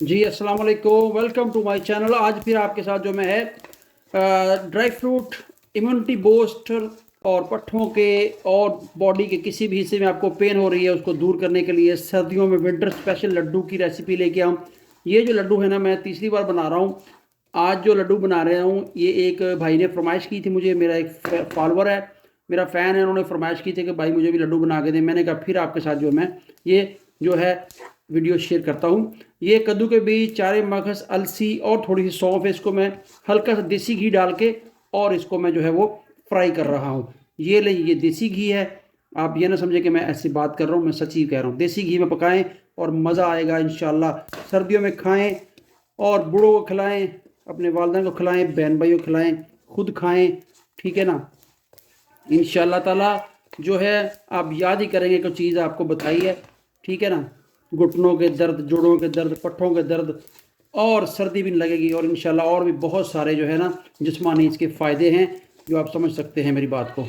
जी अस्सलाम वालेकुम, welcome to my channel. आज फिर आपके साथ जो मैं है ड्राई फ्रूट इम्यूनिटी बूस्टर और पट्ठों के और बॉडी के किसी भी हिस्से में आपको पेन हो रही है उसको दूर करने के लिए सर्दियों में विंटर स्पेशल लड्डू की रेसिपी लेके आऊँ। ये जो लड्डू है ना, मैं तीसरी बार बना रहा हूँ। आज जो लड्डू बना रहा हूँ ये एक भाई ने फरमाइश की थी मुझे, मेरा एक फॉलोअर है, मेरा फ़ैन है, उन्होंने फरमाइश की थी कि भाई मुझे भी लड्डू बना के दें। मैंने कहा फिर आपके साथ जो मैं ये जो है वीडियो शेयर करता हूँ। ये कद्दू के बीज, चारे मगज, अलसी और थोड़ी सी सौंफ है, इसको मैं हल्का सा देसी घी डाल के और इसको मैं जो है वो फ्राई कर रहा हूँ। ये ले, ये देसी घी है। आप ये ना समझे कि मैं ऐसी बात कर रहा हूँ, मैं सच्ची कह रहा हूँ। देसी घी में पकाएं और मज़ा आएगा इंशाल्लाह। सर्दियों में खाएं और बूढ़ों को खिलाएं, अपने वालिदैन को खिलाएं, बहन भाइयों को खिलाएं, खुद खाएं। ठीक है ना। इंशाल्लाह ताला जो है आप याद ही करेंगे कि चीज़ आपको बताई है। ठीक है ना। घुटनों के दर्द, जोड़ों के दर्द, पट्ठों के दर्द और सर्दी भी नहीं लगेगी। और इंशाल्लाह और भी बहुत सारे जो है ना जिस्मानी इसके फ़ायदे हैं जो आप समझ सकते हैं मेरी बात को।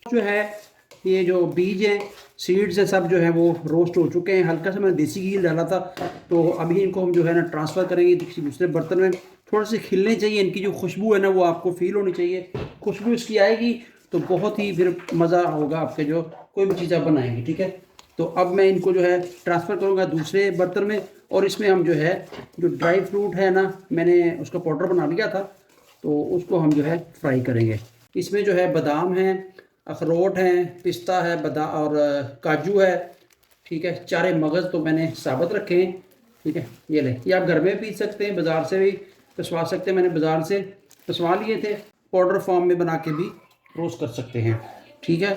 जो है ये जो बीज हैं, सीड्स हैं, सब जो है वो रोस्ट हो चुके हैं। हल्का सा मैंने देसी घी डाला था, तो अभी इनको हम जो है ना ट्रांसफ़र करेंगे किसी दूसरे बर्तन में। थोड़ा से खिलने चाहिए, इनकी जो खुशबू है ना वो आपको फील होनी चाहिए। खुशबू इसकी आएगी तो बहुत ही फिर मज़ा होगा आपके जो कोई भी चीज़ आप बनाएंगे। ठीक है। तो अब मैं इनको जो है ट्रांसफ़र करूँगा दूसरे बर्तन में, और इसमें हम जो है जो ड्राई फ्रूट है ना, मैंने उसका पाउडर बना लिया था, तो उसको हम जो है फ्राई करेंगे। इसमें जो है बादाम है, अखरोट हैं, पिस्ता है, बादाम और काजू है। ठीक है। चारे मगज़ तो मैंने साबुत रखे हैं। ठीक है। ये ले, ये आप घर में पीस सकते हैं, बाज़ार से भी पिसवा सकते हैं। मैंने बाज़ार से पिसवा लिए थे, पाउडर फॉर्म में बना के भी रोस्ट कर सकते हैं। ठीक है।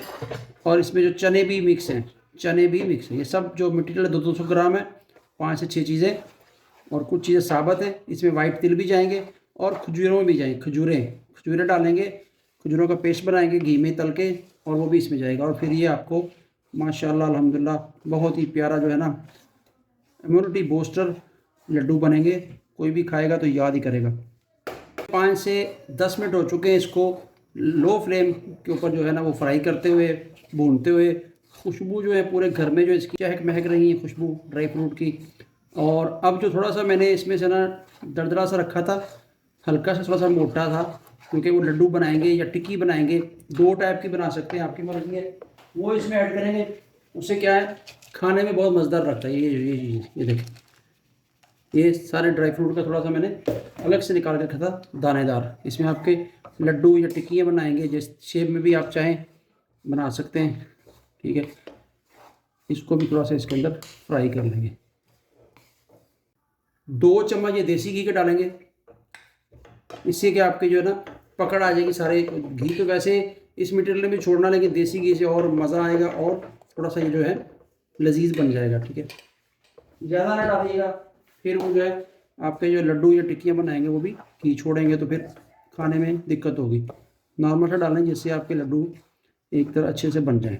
और इसमें जो चने भी मिक्स हैं, चने भी मिक्स हैं। ये सब जो मटीरियल 200 ग्राम है, 5 से 6 चीज़ें, और कुछ चीज़ें साबुत हैं। इसमें वाइट तिल भी जाएंगे और खजूरों में भी जाएंगे, खजूरें खजूरें डालेंगे, खजूरों का पेस्ट बनाएंगे घी में तल के, और वो भी इसमें जाएगा। और फिर ये आपको माशाल्लाह अल्हम्दुलिल्लाह बहुत ही प्यारा जो है ना इम्यूनिटी बूस्टर लड्डू बनेंगे। कोई भी खाएगा तो याद ही करेगा। 5 से 10 मिनट हो चुके हैं इसको लो फ्लेम के ऊपर जो है ना वो फ्राई करते हुए, भूनते हुए। खुशबू जो है पूरे घर में जो इसकी चहक महक रही है, खुशबू ड्राई फ्रूट की। और अब जो थोड़ा सा मैंने इसमें से ना दरदरा सा रखा था, हल्का सा थोड़ा सा मोटा था, क्योंकि वो लड्डू बनाएंगे या टिक्की बनाएंगे, दो टाइप की बना सकते हैं, आपकी मर्जी है। वो इसमें ऐड करेंगे, उससे क्या है खाने में बहुत मज़ेदार लगता है। ये देखें, ये सारे ड्राई फ्रूट का थोड़ा सा मैंने अलग से निकाल के रखा था दानेदार। इसमें आपके लड्डू या टिक्कियाँ बनाएंगे, जिस शेप में भी आप चाहें बना सकते हैं। ठीक है। इसको भी थोड़ा सा इसके अंदर फ्राई कर लेंगे। 2 चम्मच ये देसी घी के डालेंगे, इससे कि आपके जो है ना पकड़ आ जाएगी सारे। घी तो वैसे इस मटेरियल में छोड़ना, लेकिन देसी घी से और मज़ा आएगा और थोड़ा सा ये जो है लजीज बन जाएगा। ठीक है। ज़्यादा ना डालिएगा, फिर वो जो है आपके जो लड्डू या टिक्कियाँ बनाएंगे वो भी घी छोड़ेंगे, तो फिर खाने में दिक्कत होगी। नॉर्मल सा डालें जिससे आपके लड्डू एक तरह अच्छे से बन जाएं।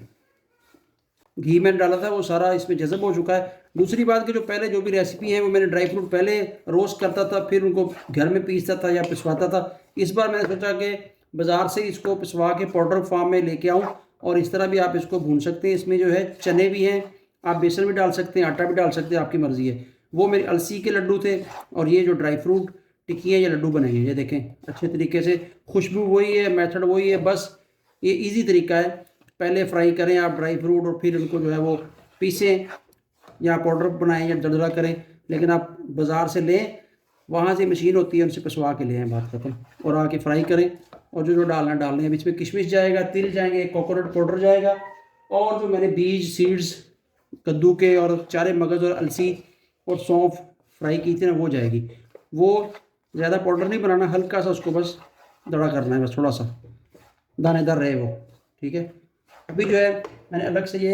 घी मैंने डाला था वो सारा इसमें जज़ब हो चुका है। दूसरी बात कि जो पहले जो भी रेसिपी है वो मैंने ड्राई फ्रूट पहले रोस्ट करता था, फिर उनको घर में पीसता था या पिसवाता था। इस बार मैंने सोचा कि बाज़ार से इसको पिसवा के पाउडर फॉर्म में लेके आऊँ, और इस तरह भी आप इसको भून सकते हैं। इसमें जो है चने भी हैं, आप बेसन भी डाल सकते हैं, आटा भी डाल सकते हैं, आपकी मर्ज़ी है। वो मेरे अलसी के लड्डू थे, और ये जो ड्राई फ्रूट टिक्कियाँ या लड्डू बनेंगे, ये देखें अच्छे तरीके से। खुशबू वही है, मेथड वही है, बस ये ईजी तरीका है। पहले फ्राई करें आप ड्राई फ्रूट, और फिर उनको जो है वो पीसें या पाउडर बनाएं या दरदरा करें। लेकिन आप बाज़ार से लें, वहाँ से मशीन होती है, उनसे पिसवा के ले आएँ, बात खत्म। और आके फ्राई करें, और जो जो डालना डाल लें। अब इसमें किशमिश जाएगा, तिल जाएंगे, कोकोनट पाउडर जाएगा, और जो मैंने बीज सीड्स कद्दू के और चारे मगज़ और अलसी और सौंफ फ्राई की थी ना वो जाएगी। वो ज़्यादा पाउडर नहीं बनाना, हल्का सा उसको बस दड़ा करना है, बस थोड़ा सा दानेदार रहे वो। ठीक है। अभी जो है मैंने अलग से ये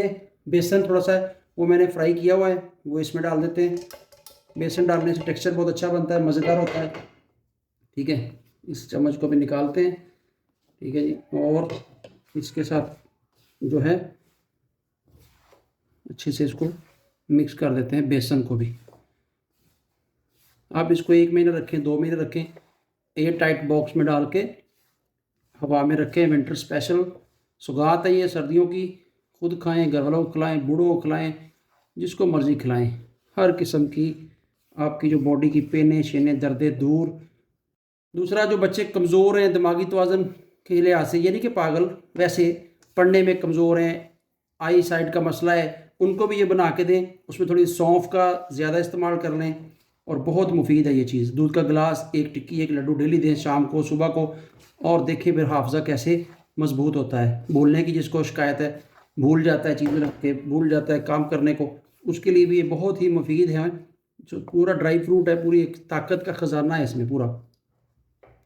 बेसन थोड़ा सा वो मैंने फ्राई किया हुआ है, वो इसमें डाल देते हैं। बेसन डालने से टेक्सचर बहुत अच्छा बनता है, मज़ेदार होता है। ठीक है। इस चम्मच को भी निकालते हैं। ठीक है जी। और इसके साथ जो है अच्छे से इसको मिक्स कर देते हैं, बेसन को भी। आप इसको 1 महीना रखें, 2 महीने रखें, एयर टाइट बॉक्स में डाल के हवा में रखें। विंटर स्पेशल सौगात है ये सर्दियों की। खुद खाएं, घर वालों को खिलाएं, बूढ़ों को खिलाएं, जिसको मर्ज़ी खिलाएं। हर किस्म की आपकी जो बॉडी की पेने शेने दर्दें दूर। दूसरा, जो बच्चे कमज़ोर हैं दिमागी तवाज़ुन के लिहाज से, ये नहीं कि पागल, वैसे पढ़ने में कमज़ोर हैं, आई साइड का मसला है, उनको भी ये बना के दें। उसमें थोड़ी सौंफ का ज़्यादा इस्तेमाल कर लें और बहुत मुफीद है ये चीज़। दूध का गिलास, एक टिक्की, एक लड्डू डेली दें, शाम को सुबह को, और देखें फिर हाफजा कैसे मजबूत होता है। भूलने की जिसको शिकायत है, भूल जाता है चीज़ें रख के, भूल जाता है काम करने को, उसके लिए भी ये बहुत ही मुफीद है। जो पूरा ड्राई फ्रूट है, पूरी एक ताकत का ख़जाना है इसमें पूरा।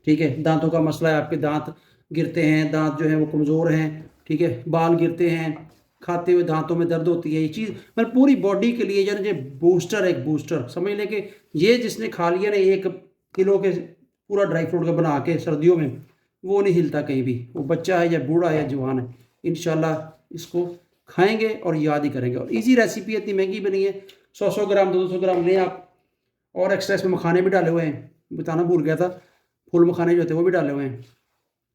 ठीक है, दांतों का मसला है, आपके दांत गिरते हैं, दांत जो है वो कमज़ोर हैं, ठीक है, बाल गिरते हैं, खाते हुए दांतों में दर्द होती है, ये चीज़ मतलब पूरी बॉडी के लिए यानी ये बूस्टर है, एक बूस्टर समझ लें कि ये जिसने खा लिया ना 1 किलो के पूरा ड्राई फ्रूट का बना के सर्दियों में, वो नहीं हिलता कहीं भी, वो बच्चा है या बूढ़ा है या जवान है, इंशाल्लाह इसको खाएंगे और याद ही करेंगे। और इजी रेसिपी, इतनी महंगी बनी है, 100 ग्राम 200 ग्राम लें आप। और एक्स्ट्रा इसमें मखाने भी डाले हुए हैं, बताना भूल गया था, फूल मखाने जो थे वो भी डाले हुए हैं।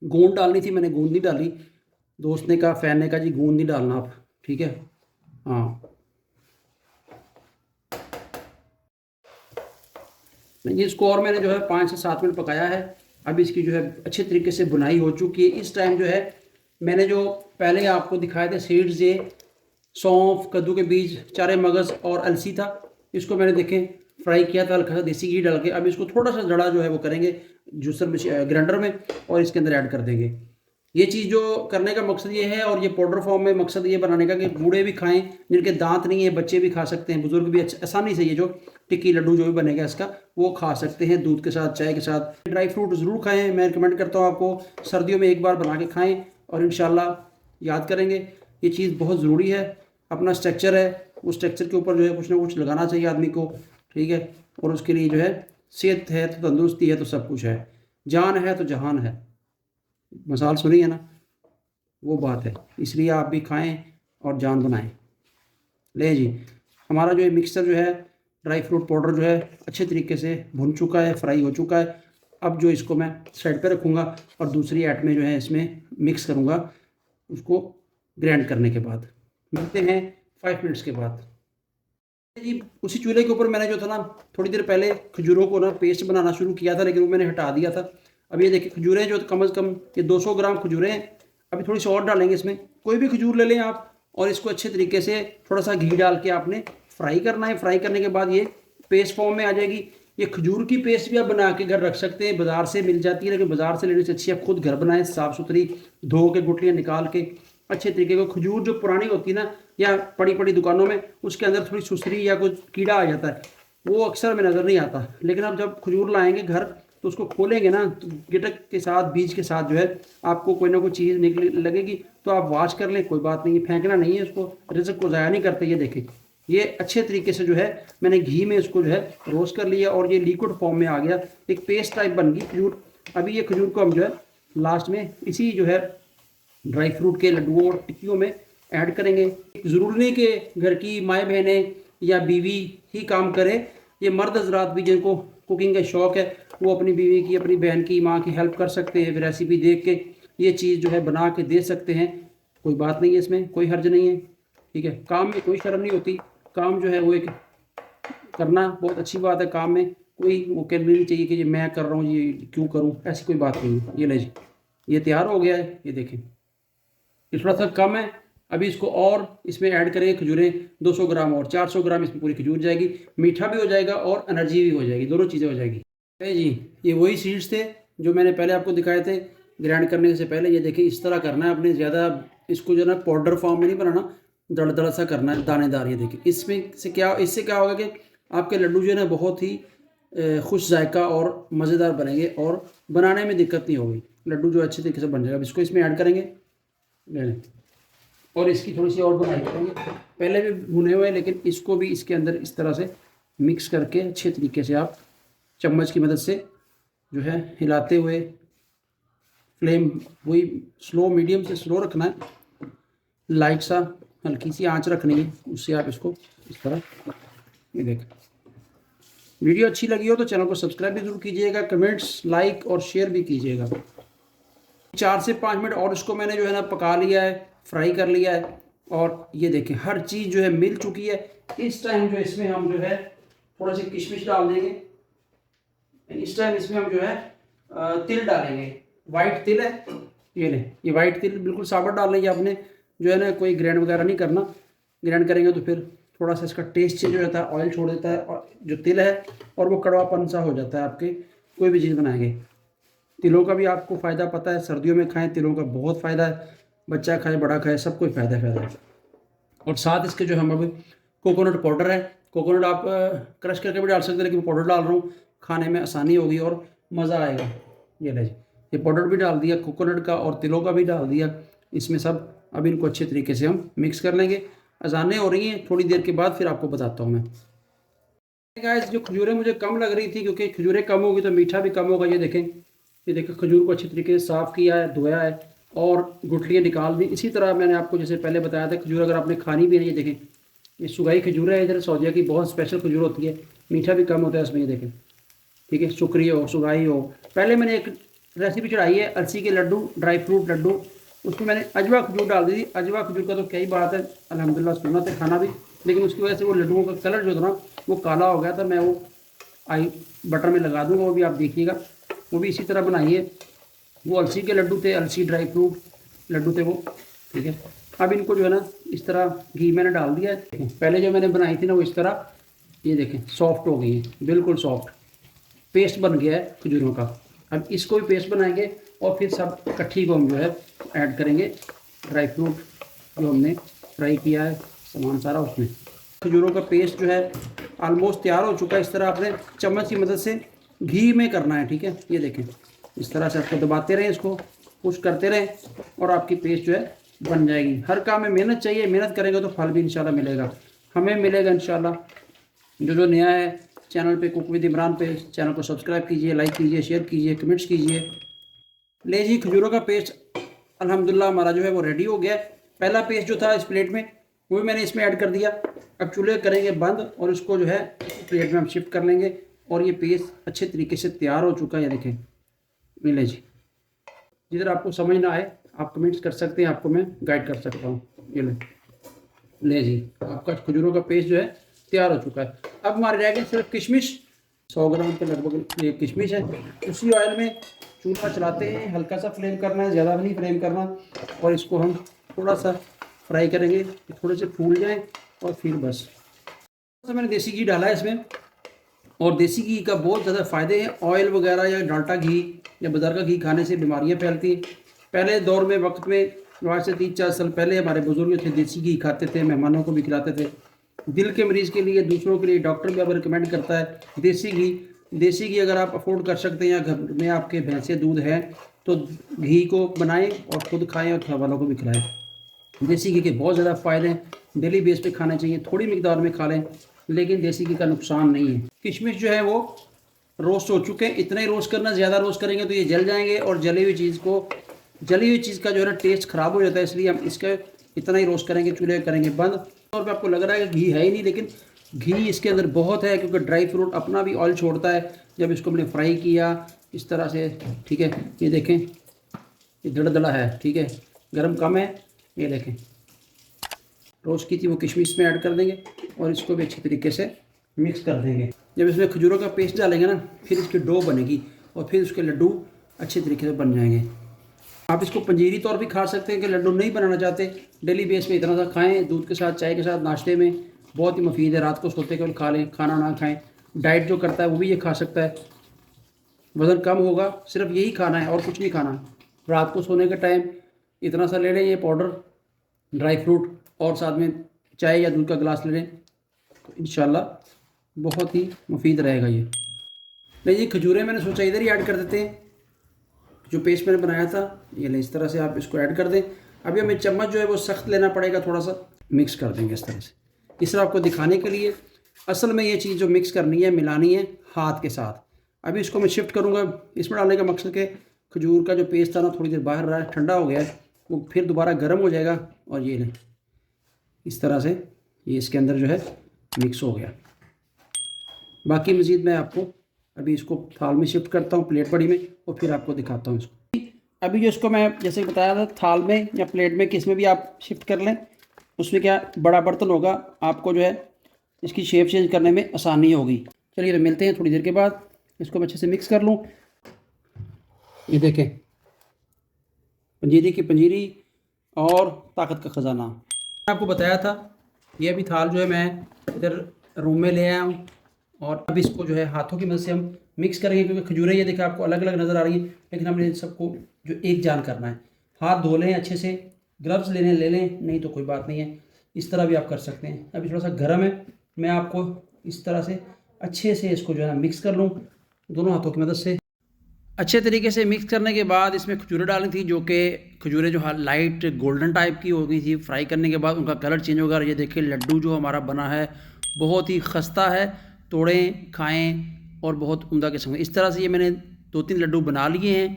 गूंद डालनी थी, मैंने गूंद नहीं डाली, दोस्त ने कहा, फैन ने कहा जी गूंद नहीं डालना आप, ठीक है। हाँ, ये इसको और मैंने जो है 5 से 7 मिनट पकाया है। अब इसकी जो है अच्छे तरीके से बुनाई हो चुकी है। इस टाइम जो है मैंने जो पहले आपको दिखाए थे सीड्स, ये सौंफ, कद्दू के बीज, चारे मगज़ और अलसी था, इसको मैंने देखें फ्राई किया था हल्का सा देसी घी डाल के। अब इसको थोड़ा सा जड़ा जो है वो करेंगे जूसर में, ग्राइंडर में, और इसके अंदर ऐड कर देंगे। ये चीज़ जो करने का मकसद ये है, और ये पाउडर फॉर्म में मकसद ये बनाने का कि बूढ़े भी खाएं, जिनके दांत नहीं है बच्चे भी खा सकते हैं, बुजुर्ग भी आसानी से ये जो टिक्की लड्डू जो भी बनेगा इसका वो खा सकते हैं, दूध के साथ, चाय के साथ। ड्राई फ्रूट ज़रूर खाएं, मैं रिकमेंड करता हूँ आपको, सर्दियों में एक बार बना के खाएँ और इंशाल्लाह याद करेंगे। ये चीज़ बहुत ज़रूरी है। अपना स्ट्रक्चर है, उस स्ट्रक्चर के ऊपर जो है कुछ ना कुछ लगाना चाहिए आदमी को, ठीक है। और उसके लिए जो है सेहत है तो तंदुरुस्ती है तो सब कुछ है, जान है तो जहान है, मिसाल सुनी है ना, वो बात है। इसलिए आप भी खाएं और जान बनाएं। ले जी, हमारा जो ये मिक्सचर जो है ड्राई फ्रूट पाउडर जो है अच्छे तरीके से भुन चुका है, फ्राई हो चुका है। अब जो इसको मैं साइड पे रखूँगा और दूसरी ऐट में जो है इसमें मिक्स करूँगा, उसको ग्राइंड करने के बाद। मिलते हैं 5 मिनट्स के बाद जी। उसी चूल्हे के ऊपर मैंने जो था ना थोड़ी देर पहले खजूरों को ना पेस्ट बनाना शुरू किया था, लेकिन वो मैंने हटा दिया था। अब ये देखिए खजूरें जो कम से कम ये 200 ग्राम खजूरें हैं। अभी थोड़ी सी और डालेंगे इसमें, कोई भी खजूर ले लें आप, और इसको अच्छे तरीके से थोड़ा सा घी डाल के आपने फ्राई करना है। फ्राई करने के बाद ये पेस्ट फॉर्म में आ जाएगी। ये खजूर की पेस्ट भी आप बना के घर रख सकते हैं, बाज़ार से मिल जाती है, लेकिन बाज़ार से लेने से अच्छी आप खुद घर बनाएं, साफ़ सुथरी धो के गुठलियाँ निकाल के अच्छे तरीके को। खजूर जो पुरानी होती है ना, या बड़ी बड़ी दुकानों में, उसके अंदर थोड़ी सुसरी या कुछ कीड़ा आ जाता है, वो अक्सर में नज़र नहीं आता। लेकिन आप जब खजूर लाएंगे घर तो उसको खोलेंगे ना, तो गिटक के साथ, बीज के साथ जो है आपको कोई ना कोई चीज़ निकल लगेगी, तो आप वॉश कर लें, कोई बात नहीं है, फेंकना नहीं है उसको, रिज़्क को ज़ाया नहीं करते। ये देखें, ये अच्छे तरीके से जो है मैंने घी में इसको जो है रोस्ट कर लिया और ये लिक्विड फॉर्म में आ गया, एक पेस्ट टाइप बन गई खजूर। अभी ये खजूर को हम जो है लास्ट में इसी जो है ड्राई फ्रूट के लड्डुओं और टिक्कियों में ऐड करेंगे। ज़रूरी नहीं कि घर की माएँ बहनें या बीवी ही काम करे, ये मर्द हजरात भी जिनको कुकिंग का शौक़ है वो अपनी बीवी की, अपनी बहन की, माँ की हेल्प कर सकते हैं। रेसिपी देख के ये चीज़ जो है बना के दे सकते हैं, कोई बात नहीं है, इसमें कोई हर्ज नहीं है, ठीक है। काम में कोई शर्म नहीं होती, काम जो है वो एक करना बहुत अच्छी बात है। काम में कोई वो कहना नहीं चाहिए कि ये मैं कर रहा हूँ, ये क्यों करूँ, ऐसी कोई बात नहीं है। ये ले जी, ये तैयार हो गया है, ये देखें, ये थोड़ा सा कम है। अभी इसको और इसमें ऐड करेंगे खजूरें 200 ग्राम और 400 ग्राम इसमें पूरी खजूर जाएगी, मीठा भी हो जाएगा और एनर्जी भी हो जाएगी, दोनों चीज़ें हो जाएगी। जी, ये वही सीड्स थे जो मैंने पहले आपको दिखाए थे ग्राइंड करने से पहले। ये देखिए इस तरह करना है आपने, ज़्यादा इसको जो है ना पाउडर फॉर्म में नहीं बनाना, दड़ दड़ सा करना है, दानेदार। ये देखिए इसमें से क्या, इससे क्या होगा कि आपके लड्डू जो है ना बहुत ही खुश जायका और मज़ेदार बनेंगे और बनाने में दिक्कत नहीं होगी, लड्डू जो अच्छे तरीके से बन जाएगा। अब इसको इसमें ऐड करेंगे, ले लें, और इसकी थोड़ी सी और बुनाई करेंगे। पहले भी भुने हुए हैं, लेकिन इसको भी इसके अंदर इस तरह से मिक्स करके अच्छे तरीके से आप चम्मच की मदद से जो है हिलाते हुए, फ्लेम वही स्लो, मीडियम से स्लो रखना है, लाइट सा हल्की सी आंच रखनी है, उससे आप इसको इस तरह। ये देख, वीडियो अच्छी लगी हो तो चैनल को सब्सक्राइब भी जरूर कीजिएगा, कमेंट्स, लाइक और शेयर भी कीजिएगा। 4 से 5 मिनट और इसको मैंने जो है ना पका लिया है, फ्राई कर लिया है, और ये देखें हर चीज़ जो है मिल चुकी है। इस टाइम जो इसमें हम जो है थोड़े से किशमिश डाल देंगे। इस टाइम इसमें हम जो है तिल डालेंगे, वाइट तिल है, ये लें, ये वाइट तिल बिल्कुल साबुत डाल लेंगे आपने, जो है ना कोई ग्राइंड वगैरह नहीं करना। ग्राइंड करेंगे तो फिर थोड़ा सा इसका टेस्ट चेंज हो जाता है, ऑयल छोड़ देता है और जो तिल है और वो कड़वापन सा हो जाता है आपके कोई भी चीज़ बनाएंगे। तिलों का भी आपको फ़ायदा पता है, सर्दियों में खाएं, तिलों का बहुत फ़ायदा है, बच्चा खाए बड़ा खाए सबको फ़ायदा है। और साथ इसके जो हम अभी कोकोनट पाउडर है, कोकोनट आप क्रश करके भी डाल सकते हैं, लेकिन पाउडर डाल रहा हूँ, खाने में आसानी होगी और मज़ा आएगा। ये ले जी, ये पाउडर भी डाल दिया कोकोनट का और तिलों का भी डाल दिया इसमें सब। अब इनको अच्छे तरीके से हम मिक्स कर लेंगे। अजानें हो रही हैं, थोड़ी देर के बाद फिर आपको बताता हूँ मैं। गाइस जो खजूरें मुझे कम लग रही थी, क्योंकि खजूरें कम होगी तो मीठा भी कम होगा। ये देखें, ये देखें खजूर को अच्छी तरीके से साफ़ किया है, धोया है और गुठलियाँ निकाल दी। इसी तरह मैंने आपको जैसे पहले बताया था, खजूर अगर आपने खानी भी नहीं, ये देखें ये सुगाई खजूर है, इधर सऊदिया की बहुत स्पेशल खजूर होती है, मीठा भी कम होता है इसमें। ये देखें, ठीक है, सुकरी हो सुगाई हो। पहले मैंने एक रेसिपी चढ़ाई है अलसी के लड्डू, ड्राई फ्रूट लड्डू, उसमें मैंने अजवा खजूर डाल दी थी। अजवा खजूर का तो क्या ही बात है, अल्हम्दुलिल्लाह सुन्नत है खाना भी, लेकिन उसकी वजह से वो लड्डुओं का कलर जो था ना वो काला हो गया था। मैं वो आई बटर में लगा दूँगा, वो भी आप देखिएगा, वो भी इसी तरह बनाइए। वो अलसी के लड्डू थे, अलसी ड्राई फ्रूट लड्डू थे वो, ठीक है। अब इनको जो है ना इस तरह घी मैंने डाल दिया है। पहले जो मैंने बनाई थी ना वो इस तरह, ये देखें सॉफ्ट हो गई है, बिल्कुल सॉफ्ट पेस्ट बन गया है खजूरों का। अब इसको भी पेस्ट बनाएंगे और फिर सब इकट्ठी को हम जो है ऐड करेंगे, ड्राई फ्रूट जो हमने फ्राई किया है सामान सारा उसमें। खजूरों का पेस्ट जो है ऑलमोस्ट तैयार हो चुका है। इस तरह आपने चम्मच की मदद से घी में करना है, ठीक है। ये देखें इस तरह से आपको दबाते रहें, इसको पुश करते रहें और आपकी पेस्ट जो है बन जाएगी। हर काम में मेहनत चाहिए, मेहनत करेंगे तो फल भी इंशाल्लाह मिलेगा, हमें मिलेगा इंशाल्लाह। जो नया है चैनल पे कुक विद इमरान पे, चैनल को सब्सक्राइब कीजिए, लाइक कीजिए, शेयर कीजिए, कमेंट्स कीजिए। ले जी, खजूरों का पेस्ट अल्हम्दुलिल्लाह हमारा जो है वो रेडी हो गया। पहला पेस्ट जो था इस प्लेट में वो भी मैंने इसमें ऐड कर दिया। अब चूल्हे करेंगे बंद और इसको जो है प्लेट में हम शिफ्ट कर लेंगे और ये पेस्ट अच्छे तरीके से तैयार हो चुका है। ये देखें, मिले जी, जिधर आपको समझ ना आए आप कमेंट्स कर सकते हैं, आपको मैं गाइड कर सकता हूँ। ये ले जी, आपका खजूरों का पेस्ट जो है तैयार हो चुका है। अब हमारे रह गए सिर्फ किशमिश, 100 ग्राम के लगभग ये किशमिश है। उसी ऑयल में चूल्हा चलाते हैं, हल्का सा फ्लेम करना है, ज़्यादा भी नहीं फ्लेम करना, और इसको हम थोड़ा सा फ्राई करेंगे, थोड़े से फूल जाएँ और फिर बस। तो मैंने देसी घी डाला है इसमें, और देसी घी का बहुत ज़्यादा फ़ायदे हैं। ऑयल वगैरह या डाल्डा घी या बाजार का घी खाने से बीमारियाँ फैलती हैं। पहले दौर में वक्त में आज से 3-4 साल पहले हमारे बुजुर्ग थे देसी घी खाते थे, मेहमानों को भी खिलाते थे। दिल के मरीज़ के लिए, दूसरों के लिए डॉक्टर भी अब रिकमेंड करता है देसी घी। देसी घी अगर आप अफोर्ड कर सकते हैं या घर में आपके भैंसे दूध है तो घी को बनाएं और ख़ुद खाएं और घर वालों को भी खिलाएं। देसी घी के बहुत ज़्यादा फ़ायदे हैं, डेली बेस पे खाने चाहिए, थोड़ी मिकदार में खा लें, लेकिन देसी घी का नुकसान नहीं है। किशमिश जो है वो रोस्ट हो चुके हैं, इतना ही रोस्ट करना, ज़्यादा रोस्ट करेंगे तो ये जल जाएंगे और जली हुई चीज़ का जो है ना टेस्ट ख़राब हो जाता है, इसलिए हम इसका इतना ही रोस्ट करेंगे, चूल्हे करेंगे बंद। और पे आपको लग रहा है कि घी है ही नहीं, लेकिन घी इसके अंदर बहुत है, क्योंकि ड्राई फ्रूट अपना भी ऑयल छोड़ता है जब इसको हमने फ्राई किया इस तरह से, ठीक है। ये देखें ये दड़ा है, ठीक है, गर्म कम है। ये देखें रोस्ट की थी वो किशमिश में ऐड कर देंगे और इसको भी अच्छी तरीके से मिक्स कर देंगे। जब इसमें खजूरों का पेस्ट डालेंगे ना फिर इसकी डो बनेगी और फिर उसके लड्डू अच्छे तरीके से बन जाएंगे। आप इसको पंजीरी तौर भी खा सकते हैं कि लड्डू नहीं बनाना चाहते, डेली बेस पे इतना सा खाएं, दूध के साथ, चाय के साथ, नाश्ते में बहुत ही मुफीद है। रात को सोते केवल खा लें, खाना ना खाएं। डाइट जो करता है वो भी ये खा सकता है, वज़न कम होगा, सिर्फ यही खाना है और कुछ नहीं खाना। रात को सोने के टाइम इतना सा ले लें ये पाउडर, ड्राई फ्रूट, और साथ में चाय या दूध का गिलास ले लें तो इंशाल्लाह बहुत ही मुफीद रहेगा ये। नहीं, ये खजूरें मैंने सोचा इधर ही ऐड कर देते हैं, जो पेस्ट मैंने बनाया था। ये ले, इस तरह से आप इसको ऐड कर दें। अभी हमें चम्मच जो है वो सख्त लेना पड़ेगा, थोड़ा सा मिक्स कर देंगे इस तरह से। इस तरह आपको दिखाने के लिए, असल में ये चीज़ जो मिक्स करनी है, मिलानी है हाथ के साथ। अभी इसको मैं शिफ्ट करूँगा, इसमें डालने का मकसद कि खजूर का जो पेस्ट था ना थोड़ी देर बाहर रहा है, ठंडा हो गया है, वो फिर दोबारा गर्म हो जाएगा। और ये लें इस तरह से ये इसके अंदर जो है मिक्स हो गया। बाकी मज़ीद मैं आपको अभी इसको थाल में शिफ्ट करता हूँ, प्लेट बड़ी में, और फिर आपको दिखाता हूँ इसको। अभी जो इसको मैं जैसे बताया था, थाल में या प्लेट में किस में भी आप शिफ्ट कर लें, उसमें क्या बड़ा बर्तन होगा, आपको जो है इसकी शेप चेंज करने में आसानी होगी। चलिए तो मिलते हैं थोड़ी देर के बाद। इसको मैं अच्छे से मिक्स कर लूँ। ये देखें, पंजीरी की पंजीरी और ताकत का ख़जाना। मैंने आपको बताया था, ये अभी थाल जो है मैं इधर रूम में ले आया हूँ और अब इसको जो है हाथों की मदद से हम मिक्स करेंगे, क्योंकि खजूरें ये देखिए आपको अलग अलग नज़र आ रही हैं, लेकिन हमने इन सबको जो एक जान करना है। हाथ धो लें अच्छे से, ग्लव्स ले लें, नहीं तो कोई बात नहीं है, इस तरह भी आप कर सकते हैं। अभी थोड़ा सा गर्म है, मैं आपको इस तरह से अच्छे से इसको जो है ना मिक्स कर लूँ दोनों हाथों की मदद से। अच्छे तरीके से मिक्स करने के बाद इसमें खजूरें डालनी थी, जो कि खजूरें जो लाइट गोल्डन टाइप की हो गई थी। फ्राई करने के बाद उनका कलर चेंज होगा। ये देखिए लड्डू जो हमारा बना है बहुत ही खस्ता है, तोड़ें खाएं और बहुत उम्दा किस्म का। इस तरह से ये मैंने 2-3 लड्डू बना लिए हैं।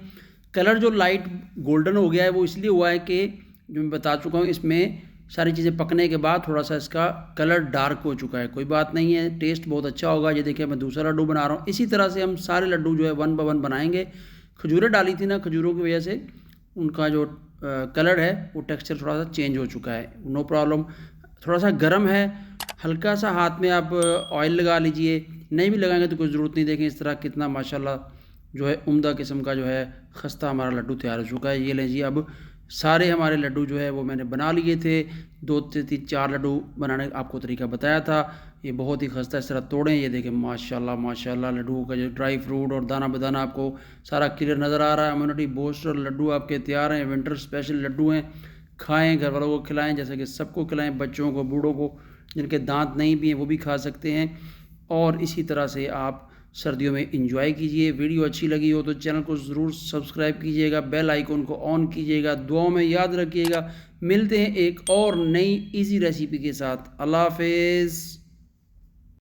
कलर जो लाइट गोल्डन हो गया है वो इसलिए हुआ है कि जो मैं बता चुका हूँ, इसमें सारी चीज़ें पकने के बाद थोड़ा सा इसका कलर डार्क हो चुका है। कोई बात नहीं है, टेस्ट बहुत अच्छा होगा। ये देखिए मैं दूसरा लड्डू बना रहा हूँ। इसी तरह से हम सारे लड्डू जो है 1 बाय 1 बनाएंगे। खजूरें डाली थी ना, खजूरों की वजह से उनका जो कलर है वो टेक्सचर थोड़ा सा चेंज हो चुका है। No problem. थोड़ा सा गर्म है, हल्का सा हाथ में आप ऑयल लगा लीजिए, नहीं भी लगाएंगे तो कोई ज़रूरत नहीं। देखें इस तरह कितना माशाल्लाह जो है उम्दा किस्म का जो है खस्ता हमारा लड्डू तैयार हो चुका है। ये लीजिए, अब सारे हमारे लड्डू जो है वो मैंने बना लिए थे। 2 से 3 4 लड्डू बनाने का आपको तरीका बताया था। ये बहुत ही खस्ता, इस तरह तोड़ें। ये देखें माशाल्लाह माशाल्लाह लड्डू का जो ड्राई फ्रूट और दाना बदाना आपको सारा क्लियर नज़र आ रहा है। इम्यूनिटी बूस्टर लड्डू आपके तैयार हैं। विंटर स्पेशल लड्डू हैं। खाएँ, घर वालों को खिलाएँ, जैसे कि सबको खिलाएँ, बच्चों को, बूढ़ों को, जिनके दांत नहीं भी हैं वो भी खा सकते हैं। और इसी तरह से आप सर्दियों में एंजॉय कीजिए। वीडियो अच्छी लगी हो तो चैनल को ज़रूर सब्सक्राइब कीजिएगा, बेल आइकन को ऑन कीजिएगा, दुआओं में याद रखिएगा। मिलते हैं एक और नई इजी रेसिपी के साथ। अल्लाह हाफिज़।